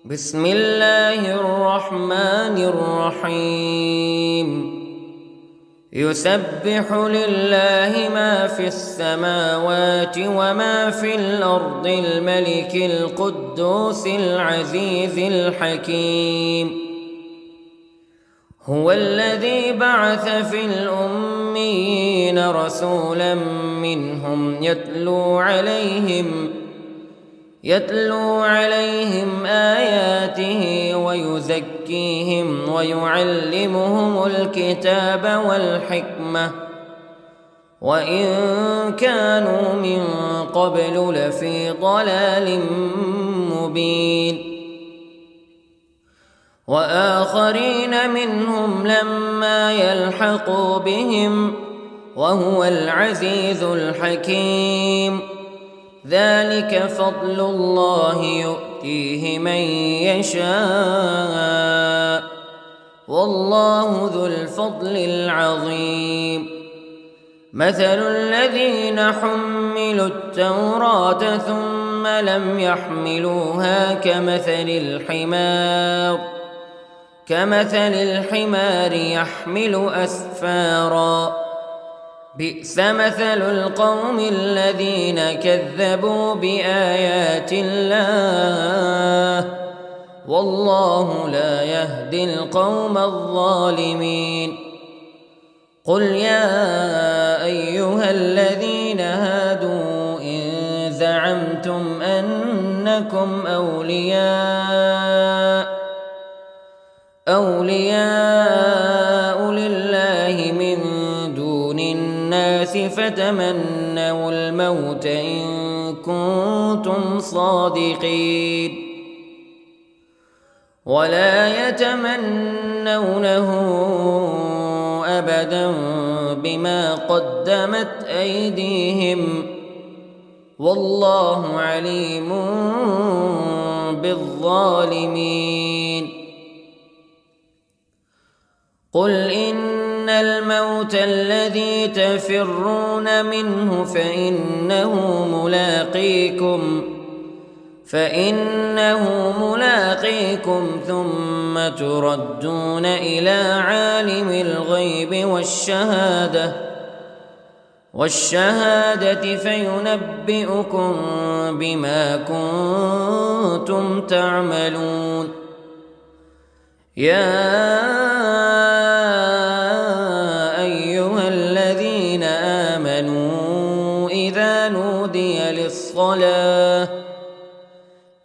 بسم الله الرحمن الرحيم يسبح لله ما في السماوات وما في الأرض الملك القدوس العزيز الحكيم هو الذي بعث في الأميين رسولا منهم يتلو عليهم آياته ويزكيهم ويعلمهم الكتاب والحكمة وإن كانوا من قبل لفي ضلال مبين وآخرين منهم لما يلحقوا بهم وهو العزيز الحكيم ذلك فضل الله يؤتيه من يشاء والله ذو الفضل العظيم مثل الذين حملوا التوراة ثم لم يحملوها كمثل الحمار يحمل أسفارا بئس مثل القوم الذين كذبوا بآيات الله والله لا يهدي القوم الظالمين قل يا أيها الذين هادوا إن زعمتم أنكم أولياء لله من دون الناس فتمنوا الموت إن كنتم صادقين ولا يتمنونه أبدا بما قدمت أيديهم والله عليم بالظالمين قل إن الموت الذي تفرون منه فإنه ملاقيكم ثم تردون إلى عالم الغيب والشهادة فينبئكم بما كنتم تعملون يا أيها الذين آمنوا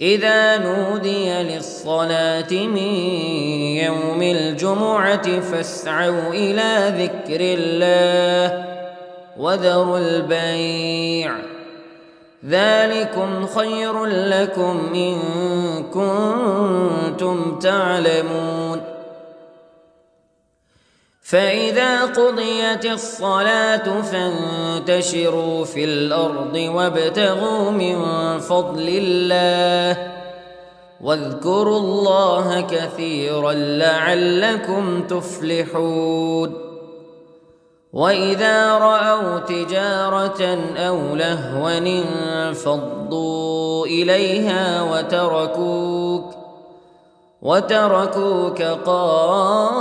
إذا نودي للصلاة من يوم الجمعة فاسعوا إلى ذكر الله وذروا البيع ذلكم خير لكم إن كنتم تعلمون فإذا قضيت الصلاة فانتشروا في الأرض وابتغوا من فضل الله واذكروا الله كثيرا لعلكم تفلحون وإذا رأوا تجارة أو لهوا انفضوا إليها وتركوك قائما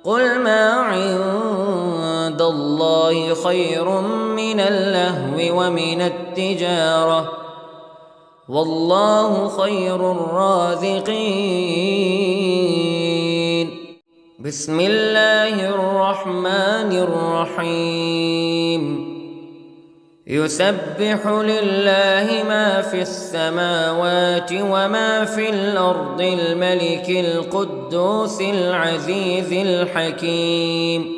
قل ما عند الله خير من اللهو ومن التجارة والله خير الرازقين بسم الله الرحمن الرحيم يسبح لله ما في السماوات وما في الأرض الملك القدوس العزيز الحكيم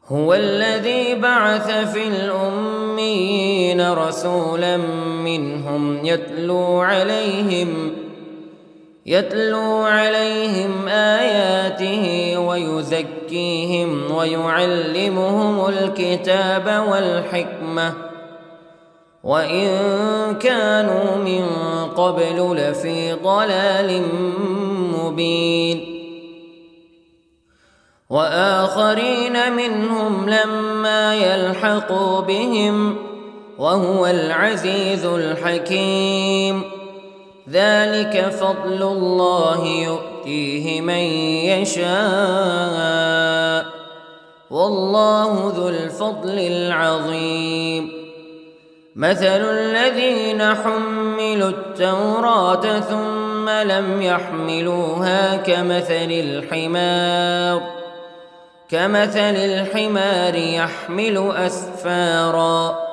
هو الذي بعث في الأميين رسولا منهم يتلو عليهم آياته ويزكيهم ويعلمهم الكتاب والحكمة وإن كانوا من قبل لفي ضلال مبين وآخرين منهم لما يلحقوا بهم وهو العزيز الحكيم. ذلك فضل الله يؤتيه من يشاء والله ذو الفضل العظيم. مثل الذين حملوا التوراة ثم لم يحملوها كمثل الحمار يحمل أسفارا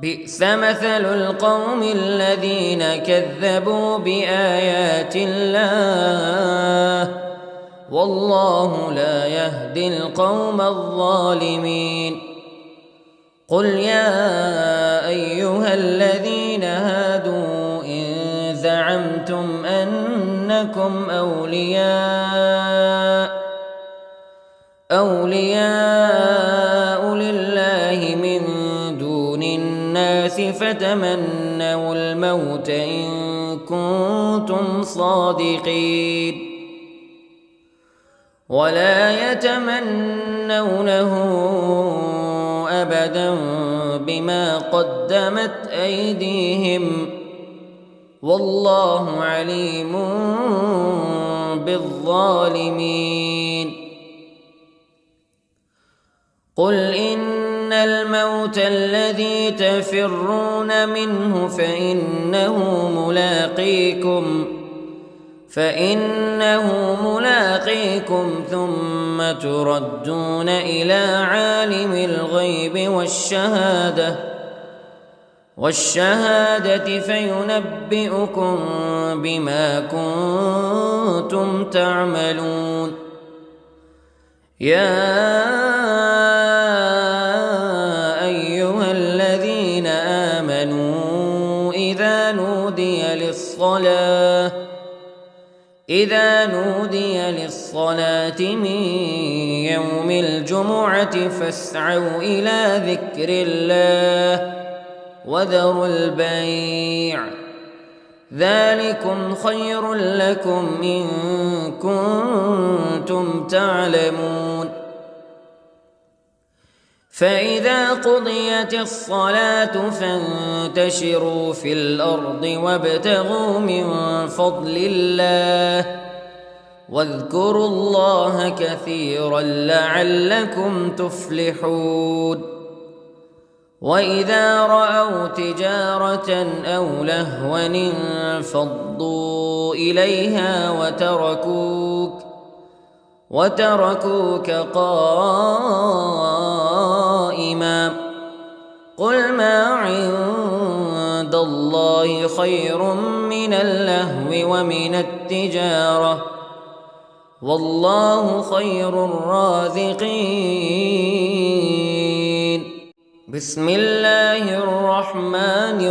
بئس مثل القوم الذين كذبوا بآيات الله والله لا يهدي القوم الظالمين. قل يا أيها الذين هادوا إن زعمتم أنكم أولياء لله من دون الناس فتمنوا الموت إن كنتم صادقين ولا يتمنونه أبدا بما قدمت أيديهم والله عليم بالظالمين. قل إن الموت الذي تفرون منه فإنه ملاقيكم ثم تردون إلى عالم الغيب والشهادة فينبئكم بما كنتم تعملون. يا أيها الذين آمنوا إذا نودي للصلاة من يوم الجمعة فاسعوا إلى ذكر الله وذروا البيع ذلكم خير لكم إن كنتم تعلمون. فإذا قضيت الصلاة فانتشروا في الأرض وابتغوا من فضل الله واذكروا الله كثيرا لعلكم تفلحون. وإذا رأوا تجارة أو لهوا انفضوا إليها وتركوك قائما قل ما عند الله خير من اللهو ومن التجارة والله خير الرازقين. بسم الله الرحمن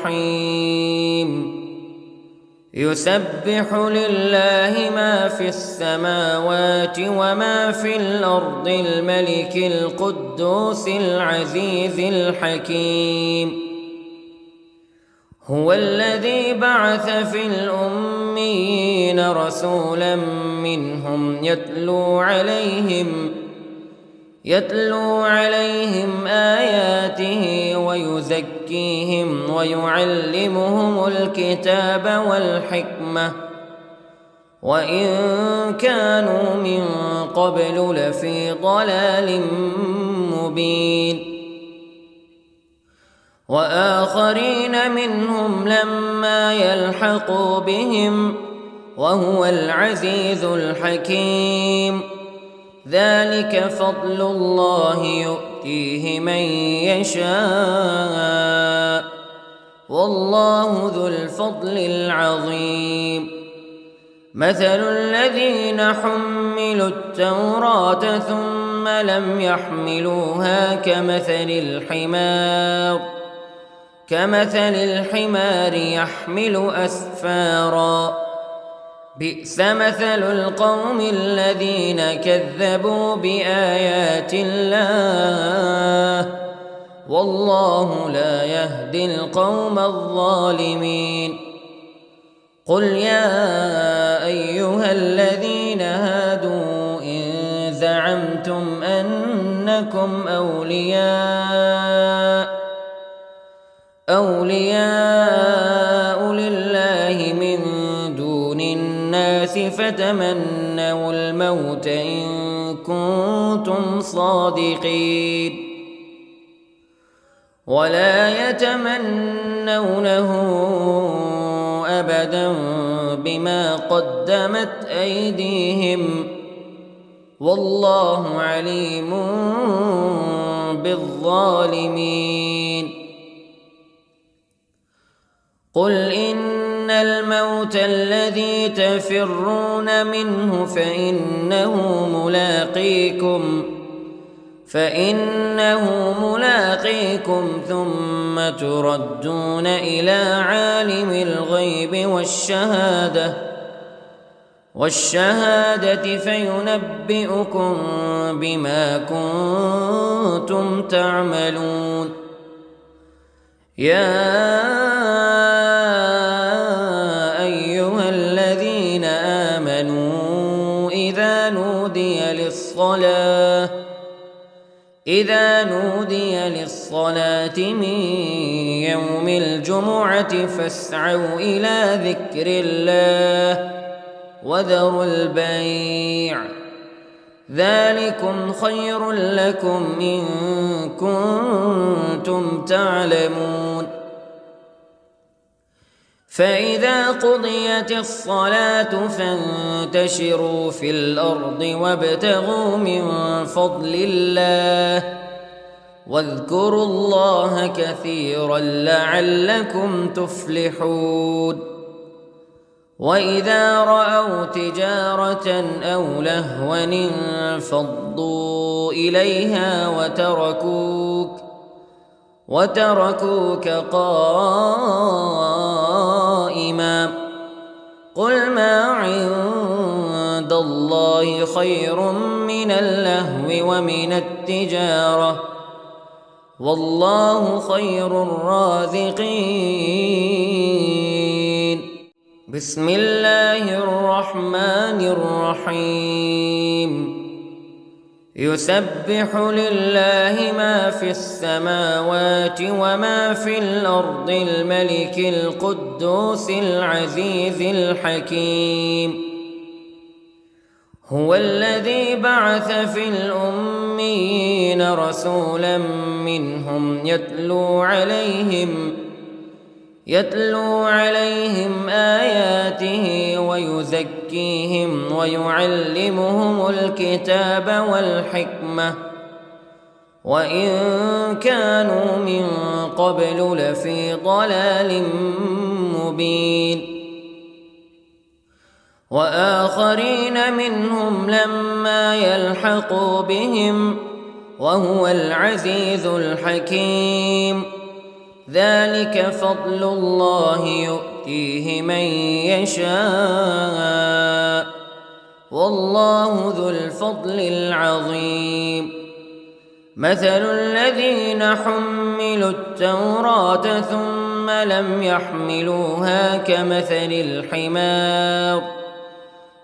الرحيم. يسبح لله ما في السماوات وما في الأرض الملك القدوس العزيز الحكيم. هو الذي بعث في الأميين رسولا منهم يتلو عليهم آياته ويزكيهم ويعلمهم الكتاب والحكمة وإن كانوا من قبل لفي ضلال مبين. وآخرين منهم لما يلحقوا بهم وهو العزيز الحكيم. ذلك فضل الله يؤتيه من يشاء والله ذو الفضل العظيم. مثل الذين حملوا التوراة ثم لم يحملوها كمثل الحمار يحمل أسفارا بئس مثل القوم الذين كذبوا بآيات الله والله لا يهدي القوم الظالمين. قل يا أيها الذين هادوا إن زعمتم أنكم أولياء لله من دون الناس فتمنوا الموت إن كنتم صادقين ولا يتمنونه أبدا بما قدمت أيديهم والله عليم بالظالمين قل إن الموت الذي تفرون منه فإنه ملاقيكم ثم تردون إلى عالم الغيب والشهادة فينبئكم بما كنتم تعملون يا أيها الذين آمنوا إذا نودي للصلاة من يوم الجمعة فاسعوا إلى ذكر الله وذروا البيع ذلكم خير لكم إن كنتم تعلمون فإذا قضيت الصلاة فانتشروا في الأرض وابتغوا من فضل الله واذكروا الله كثيرا لعلكم تفلحون وإذا رأوا تجارة أو لهوا انفضوا إليها وتركوك قائما قل ما عند الله خير من اللهو ومن التجارة والله خير الرازقين بسم الله الرحمن الرحيم يسبح لله ما في السماوات وما في الأرض الملك القدوس العزيز الحكيم هو الذي بعث في الأميين رسولا منهم يتلو عليهم آياته ويزكيهم ويعلمهم الكتاب والحكمة وإن كانوا من قبل لفي ضلال مبين وآخرين منهم لما يلحقوا بهم وهو العزيز الحكيم ذلك فضل الله يؤتيه من يشاء والله ذو الفضل العظيم مثل الذين حملوا التوراة ثم لم يحملوها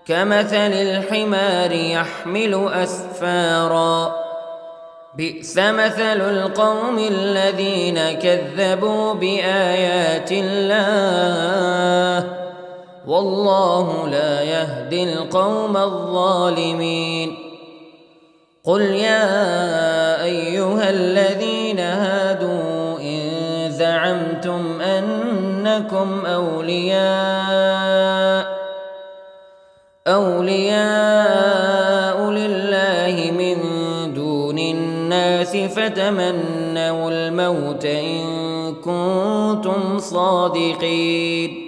كمثل الحمار يحمل أسفارا بئس مثل القوم الذين كذبوا بآيات الله والله لا يهدي القوم الظالمين قل يا أيها الذين هادوا إن زعمتم أنكم أولياء لله من دون الناس فتمنوا الموت إن كنتم صادقين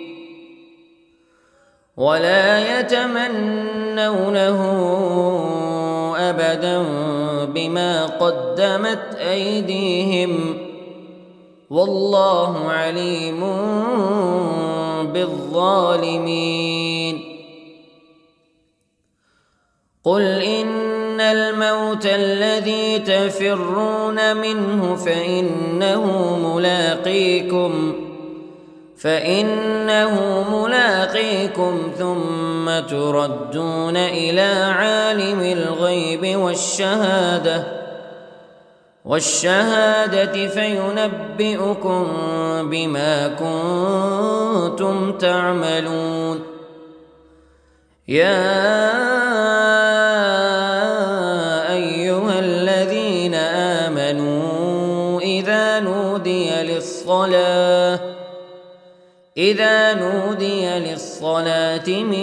ولا يتمنونه أبدا بما قدمت أيديهم والله عليم بالظالمين قل إن الموت الذي تفرون منه فإنه ملاقيكم ثم تردون إلى عالم الغيب والشهادة فينبئكم بما كنتم تعملون. يا أيها الذين آمنوا إذا نودي للصلاة من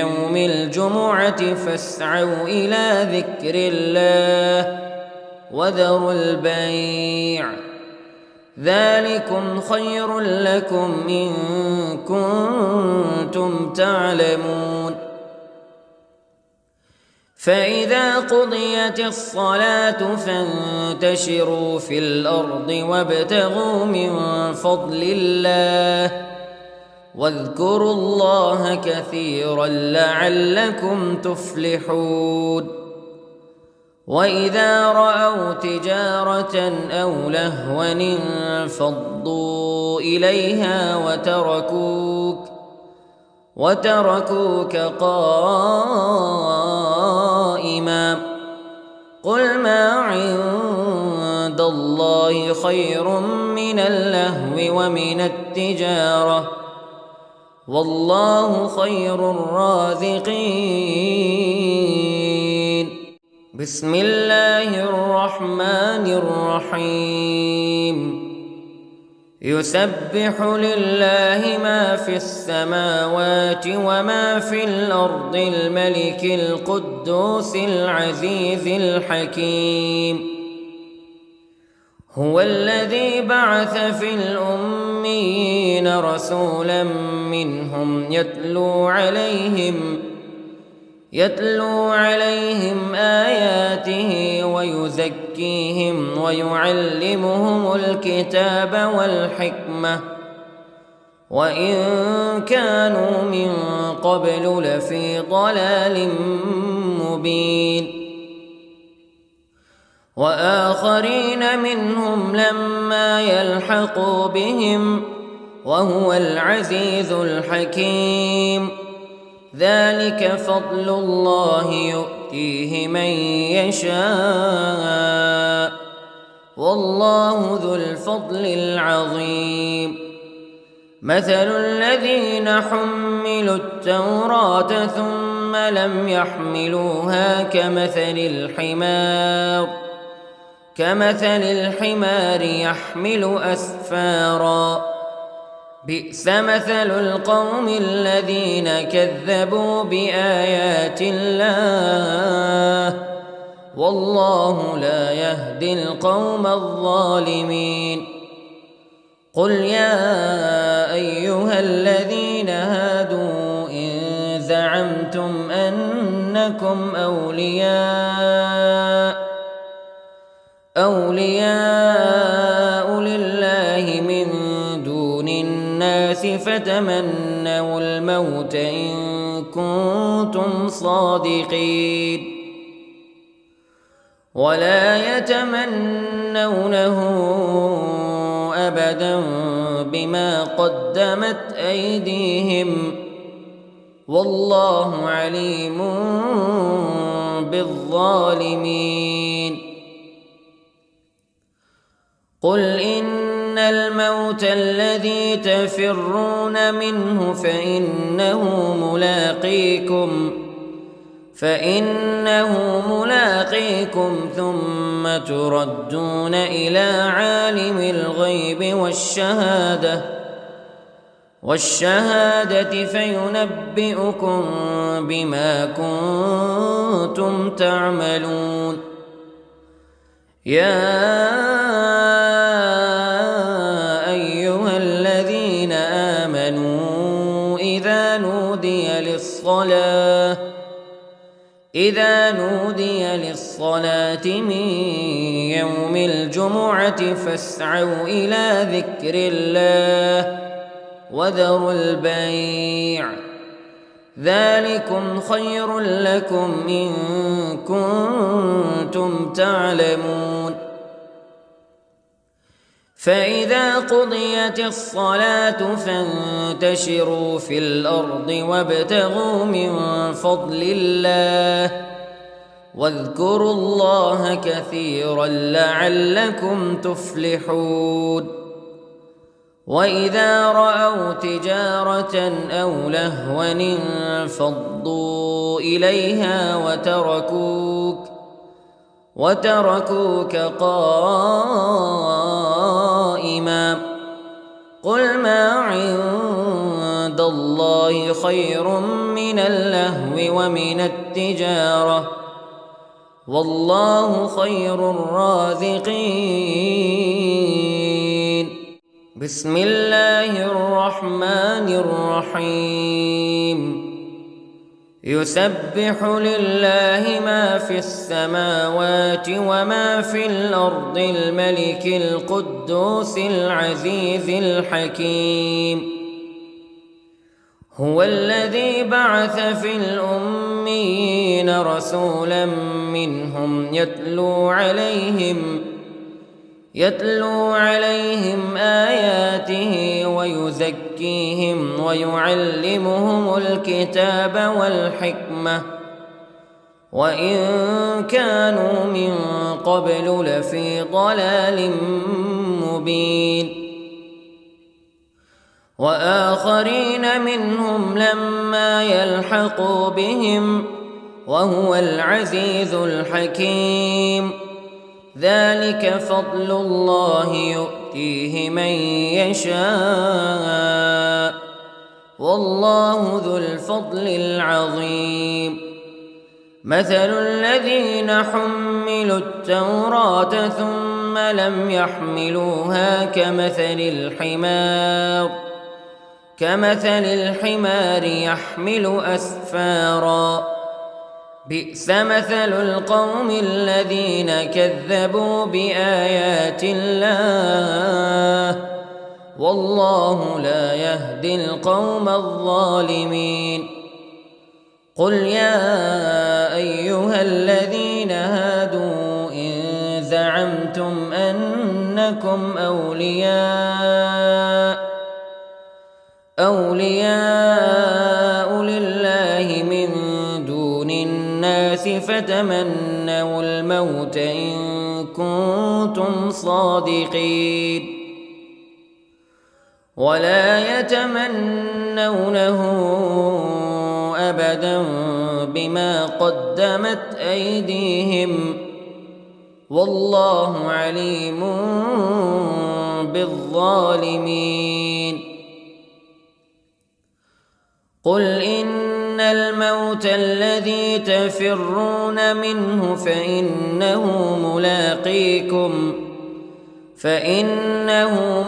يوم الجمعة فاسعوا إلى ذكر الله وذروا البيع ذلكم خير لكم إن كنتم تعلمون. فإذا قضيت الصلاة فانتشروا في الأرض وابتغوا من فضل الله واذكروا الله كثيرا لعلكم تفلحون. وإذا رأوا تجارة أو لهوا انفضوا إليها وتركوك قائما قل ما عند الله خير من اللهو ومن التجارة والله خير الرازقين. بسم الله الرحمن الرحيم. يسبح لله ما في السماوات وما في الأرض الملك القدوس العزيز الحكيم. هو الذي بعث في الأميين رسولا منهم يتلو عليهم آياته ويزكيهم ويعلمهم الكتاب والحكمة وإن كانوا من قبل لفي ضلال مبين. وآخرين منهم لما يلحقوا بهم وهو العزيز الحكيم. ذلك فضل الله يؤتيه من يشاء والله ذو الفضل العظيم. مثل الذين حملوا التوراة ثم لم يحملوها كمثل الحمار يحمل أسفارا بئس مثل القوم الذين كذبوا بآيات الله والله لا يهدي القوم الظالمين. قل يا أيها الذين هادوا إن زعمتم أنكم أولياء لله من دون الناس فتمنوا الموت إن كنتم صادقين ولا يتمنونه أبدا بما قدمت أيديهم والله عليم بالظالمين. قل إن الموت الذي تفرون منه فإنه ملاقيكم ثم تردون إلى عالم الغيب والشهادة فينبئكم بما كنتم تعملون. يا أيها الذين آمنوا إذا نودي للصلاة من يوم الجمعة فاسعوا إلى ذكر الله وذروا البيع ذلكم خير لكم إن كنتم تعلمون. فإذا قضيت الصلاة فانتشروا في الأرض وابتغوا من فضل الله واذكروا الله كثيرا لعلكم تفلحون وإذا رأوا تجارة أو لهوا انفضوا إليها وتركوك قائما قل ما عند الله خير من اللهو ومن التجارة والله خير الرازقين بسم الله الرحمن الرحيم يسبح لله ما في السماوات وما في الأرض الملك القدوس العزيز الحكيم هو الذي بعث في الأميين رسولا منهم يتلو عليهم آياته ويزكيهم ويعلمهم الكتاب والحكمة وإن كانوا من قبل لفي ضلال مبين وآخرين منهم لما يلحقوا بهم وهو العزيز الحكيم ذلك فضل الله يؤتيه من يشاء والله ذو الفضل العظيم مثل الذين حملوا التوراة ثم لم يحملوها كمثل الحمار يحمل أسفارا بئس مثل القوم الذين كذبوا بآيات الله والله لا يهدي القوم الظالمين قل يا أيها الذين هادوا إن زعمتم أنكم أولياء لله من دون الناس فتمنوا الموت إن كنتم صادقين ولا يتمنونه أبدا بما قدمت أيديهم والله عليم بالظالمين قل إن الموت الذي تفرون منه فإنه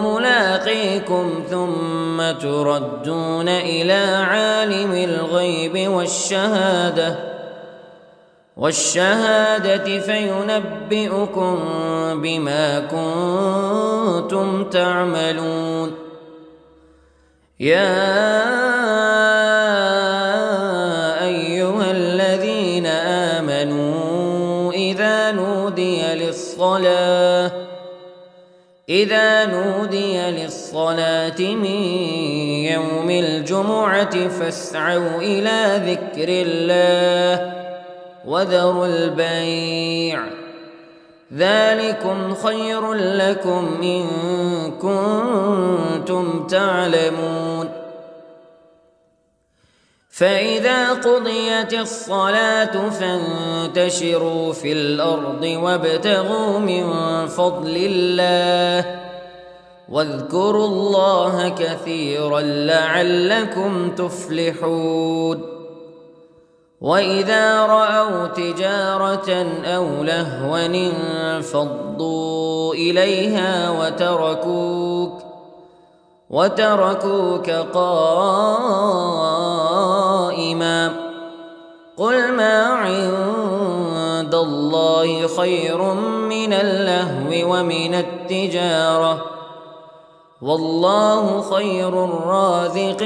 ملاقيكم ثم تردون إلى عالم الغيب والشهادة فينبئكم بما كنتم تعملون يا أيها الذين آمنوا إذا نودي للصلاة من يوم الجمعة فاسعوا إلى ذكر الله وذروا البيع ذلكم خير لكم إن كنتم تعلمون فإذا قضيت الصلاة فانتشروا في الأرض وابتغوا من فضل الله واذكروا الله كثيرا لعلكم تفلحون وإذا رأوا تجارة أو لهوا انفضوا إليها وتركوك قائما قل ما عند الله خير من اللهو ومن التجارة والله خير الرازقين